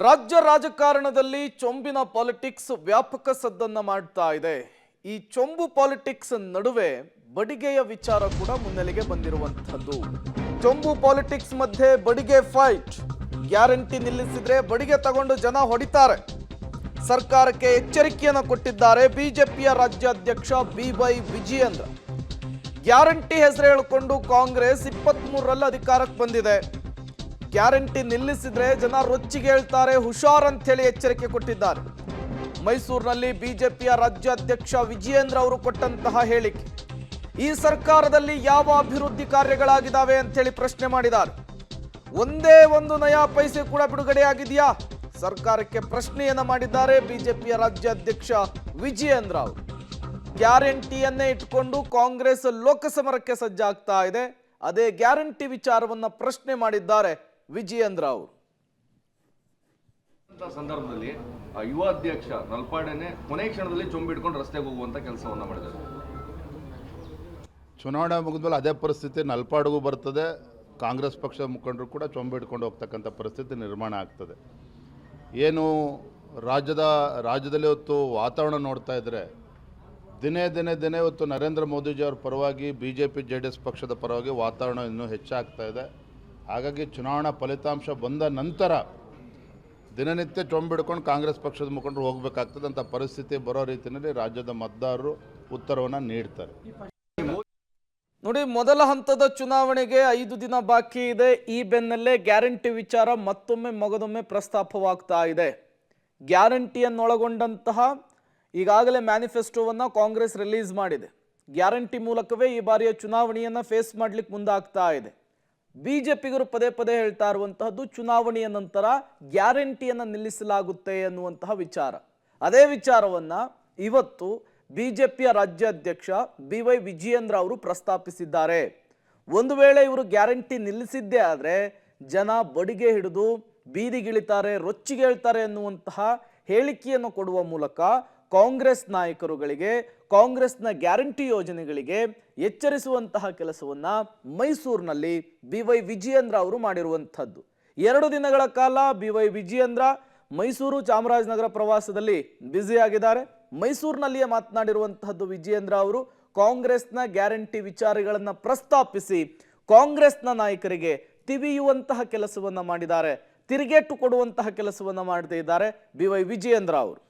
ರಾಜ್ಯ ರಾಜಕಾರಣದಲ್ಲಿ ಚೊಂಬಿನ ಪಾಲಿಟಿಕ್ಸ್ ವ್ಯಾಪಕ ಸದ್ದನ್ನ ಮಾಡ್ತಾ ಇದೆ. ಈ ಚೊಂಬು ಪಾಲಿಟಿಕ್ಸ್ ನಡುವೆ ಬಡಿಗೆಯ ವಿಚಾರ ಕೂಡ ಮುನ್ನೆಲೆಗೆ ಬಂದಿರುವಂತದ್ದು. ಚೊಂಬು ಪಾಲಿಟಿಕ್ಸ್ ಮಧ್ಯೆ ಬಡಿಗೆ ಫೈಟ್. ಗ್ಯಾರಂಟಿ ನಿಲ್ಲಿಸಿದ್ರೆ ಬಡಿಗೆ ತಗೊಂಡು ಜನ ಹೊಡಿತಾರೆ. ಸರ್ಕಾರಕ್ಕೆ ಎಚ್ಚರಿಕೆಯನ್ನು ಕೊಟ್ಟಿದ್ದಾರೆ ಬಿಜೆಪಿಯ ರಾಜ್ಯಾಧ್ಯಕ್ಷ BY ವಿಜಯೇಂದ್ರ. ಗ್ಯಾರಂಟಿ ಹೆಸರು ಹೇಳಿಕೊಂಡು ಕಾಂಗ್ರೆಸ್ 23ರಲ್ಲಿ ಅಧಿಕಾರಕ್ಕೆ ಬಂದಿದೆ. ಗ್ಯಾರಂಟಿ ನಿಲ್ಲಿಸಿದ್ರೆ ಜನ ರೊಚ್ಚಿಗೆ ಹೇಳ್ತಾರೆ, ಹುಷಾರ್ ಅಂತ ಹೇಳಿ ಎಚ್ಚರಿಕೆ ಕೊಟ್ಟಿದ್ದಾರೆ. ಮೈಸೂರಿನಲ್ಲಿ ಬಿಜೆಪಿಯ ರಾಜ್ಯಾಧ್ಯಕ್ಷ ವಿಜಯೇಂದ್ರ ಅವರು ಕೊಟ್ಟಂತಹ ಹೇಳಿಕೆ. ಈ ಸರ್ಕಾರದಲ್ಲಿ ಯಾವ ಅಭಿವೃದ್ಧಿ ಕಾರ್ಯಗಳಾಗಿದ್ದಾವೆ ಅಂತ ಹೇಳಿ ಪ್ರಶ್ನೆ ಮಾಡಿದ್ದಾರೆ. ಒಂದೇ ಒಂದು ನಯಾ ಪೈಸೆ ಕೂಡ ಬಿಡುಗಡೆಯಾಗಿದೆಯಾ? ಸರ್ಕಾರಕ್ಕೆ ಪ್ರಶ್ನೆಯನ್ನ ಮಾಡಿದ್ದಾರೆ ಬಿಜೆಪಿಯ ರಾಜ್ಯಾಧ್ಯಕ್ಷ ವಿಜಯೇಂದ್ರ ಅವರು. ಗ್ಯಾರಂಟಿಯನ್ನೇ ಇಟ್ಕೊಂಡು ಕಾಂಗ್ರೆಸ್ ಲೋಕಸಮರಕ್ಕೆ ಸಜ್ಜಾಗ್ತಾ ಇದೆ. ಅದೇ ಗ್ಯಾರಂಟಿ ವಿಚಾರವನ್ನ ಪ್ರಶ್ನೆ ಮಾಡಿದ್ದಾರೆ ವಿಜಯೇಂದ್ರ ಅವರು. ಸಂದರ್ಭದಲ್ಲಿ ಯುವ ಅಧ್ಯಕ್ಷ ನಲ್ಪಾಡೆನೆ ಕೊನೆ ಕ್ಷಣದಲ್ಲಿ ಚೊಂಬಿಡ್ಕೊಂಡು ರಸ್ತೆಗೆ ಹೋಗುವಂತ ಕೆಲಸವನ್ನ ಮಾಡಿದ್ದಾರೆ. ಚುನಾವಣೆ ಮುಗಿದ್ಮೇಲೆ ಅದೇ ಪರಿಸ್ಥಿತಿ ನಲ್ಪಾಡಿಗೂ ಬರ್ತದೆ. ಕಾಂಗ್ರೆಸ್ ಪಕ್ಷದ ಮುಖಂಡರು ಕೂಡ ಚೊಂಬಿಡ್ಕೊಂಡು ಹೋಗ್ತಕ್ಕಂಥ ಪರಿಸ್ಥಿತಿ ನಿರ್ಮಾಣ ಆಗ್ತದೆ. ಏನು ರಾಜ್ಯದಲ್ಲಿ ಇವತ್ತು ವಾತಾವರಣ ನೋಡ್ತಾ ಇದ್ದರೆ ದಿನೇ ಇವತ್ತು ನರೇಂದ್ರ ಮೋದಿಜಿಯವ್ರ ಪರವಾಗಿ BJP JDS ಪಕ್ಷದ ಪರವಾಗಿ ವಾತಾವರಣ ಇನ್ನೂ ಹೆಚ್ಚಾಗ್ತಾ ಇದೆ. ಹಾಗಾಗಿ ಚುನಾವಣಾ ಫಲಿತಾಂಶ ಬಂದ ನಂತರ ದಿನನಿತ್ಯ ಚೊಂಬಿಡ್ಕೊಂಡು ಕಾಂಗ್ರೆಸ್ ಪಕ್ಷದ ಮುಖಂಡರು ಹೋಗಬೇಕಾಗ್ತದೆ ಅಂತ ಪರಿಸ್ಥಿತಿ ಬರೋ ರೀತಿಯಲ್ಲಿ ರಾಜ್ಯದ ಮತದಾರರು ಉತ್ತರವನ್ನು ನೀಡ್ತಾರೆ. ನೋಡಿ, ಮೊದಲ ಹಂತದ ಚುನಾವಣೆಗೆ 5 ದಿನ ಬಾಕಿ ಇದೆ. ಈ ಬೆನ್ನಲ್ಲೇ ಗ್ಯಾರಂಟಿ ವಿಚಾರ ಮತ್ತೊಮ್ಮೆ ಮಗದೊಮ್ಮೆ ಪ್ರಸ್ತಾಪವಾಗ್ತಾ ಇದೆ. ಗ್ಯಾರಂಟಿಯನ್ನೊಳಗೊಂಡಂತಹ ಈಗಾಗಲೇ ಮ್ಯಾನಿಫೆಸ್ಟೋವನ್ನು ಕಾಂಗ್ರೆಸ್ ರಿಲೀಸ್ ಮಾಡಿದೆ. ಗ್ಯಾರಂಟಿ ಮೂಲಕವೇ ಈ ಬಾರಿಯ ಚುನಾವಣೆಯನ್ನು ಫೇಸ್ ಮಾಡಲಿಕ್ಕೆ ಮುಂದಾಗ್ತಾ ಇದೆ. ಬಿಜೆಪಿಗರು ಪದೇ ಹೇಳ್ತಾ ಇರುವಂತಹದ್ದು ಚುನಾವಣೆಯ ನಂತರ ಗ್ಯಾರಂಟಿಯನ್ನು ನಿಲ್ಲಿಸಲಾಗುತ್ತೆ ಎನ್ನುವಂತಹ ವಿಚಾರ. ಅದೇ ವಿಚಾರವನ್ನ ಇವತ್ತು ಬಿಜೆಪಿಯ ರಾಜ್ಯಾಧ್ಯಕ್ಷ BY ವಿಜಯೇಂದ್ರ ಅವರು ಪ್ರಸ್ತಾಪಿಸಿದ್ದಾರೆ. ಒಂದು ವೇಳೆ ಇವರು ಗ್ಯಾರಂಟಿ ನಿಲ್ಲಿಸಿದ್ದೇ ಆದರೆ ಜನ ಬಡಿಗೆ ಹಿಡಿದು ಬೀದಿಗಿಳಿತಾರೆ, ರೊಚ್ಚಿಗೆ ಹೇಳ್ತಾರೆ ಎನ್ನುವಂತಹ ಹೇಳಿಕೆಯನ್ನು ಕೊಡುವ ಮೂಲಕ ಕಾಂಗ್ರೆಸ್ ನಾಯಕರುಗಳಿಗೆ, ಕಾಂಗ್ರೆಸ್ನ ಗ್ಯಾರಂಟಿ ಯೋಜನೆಗಳಿಗೆ ಎಚ್ಚರಿಸುವಂತಹ ಕೆಲಸವನ್ನ ಮೈಸೂರಿನಲ್ಲಿ BY ವಿಜಯೇಂದ್ರ ಅವರು ಮಾಡಿರುವಂಥದ್ದು. 2 ದಿನಗಳ ಕಾಲ BY ವಿಜಯೇಂದ್ರ ಮೈಸೂರು ಚಾಮರಾಜನಗರ ಪ್ರವಾಸದಲ್ಲಿ ಬ್ಯುಸಿಯಾಗಿದ್ದಾರೆ. ಮೈಸೂರಿನಲ್ಲಿಯೇ ಮಾತನಾಡಿರುವಂತಹದ್ದು ವಿಜಯೇಂದ್ರ ಅವರು. ಕಾಂಗ್ರೆಸ್ನ ಗ್ಯಾರಂಟಿ ವಿಚಾರಗಳನ್ನು ಪ್ರಸ್ತಾಪಿಸಿ ಕಾಂಗ್ರೆಸ್ನ ನಾಯಕರಿಗೆ ತಿವಿಯುವಂತಹ ಕೆಲಸವನ್ನ ಮಾಡಿದ್ದಾರೆ, ತಿರುಗೇಟು ಕೊಡುವಂತಹ ಕೆಲಸವನ್ನ ಮಾಡ್ತಾ ಇದ್ದಾರೆ BY ವಿಜಯೇಂದ್ರ ಅವರು.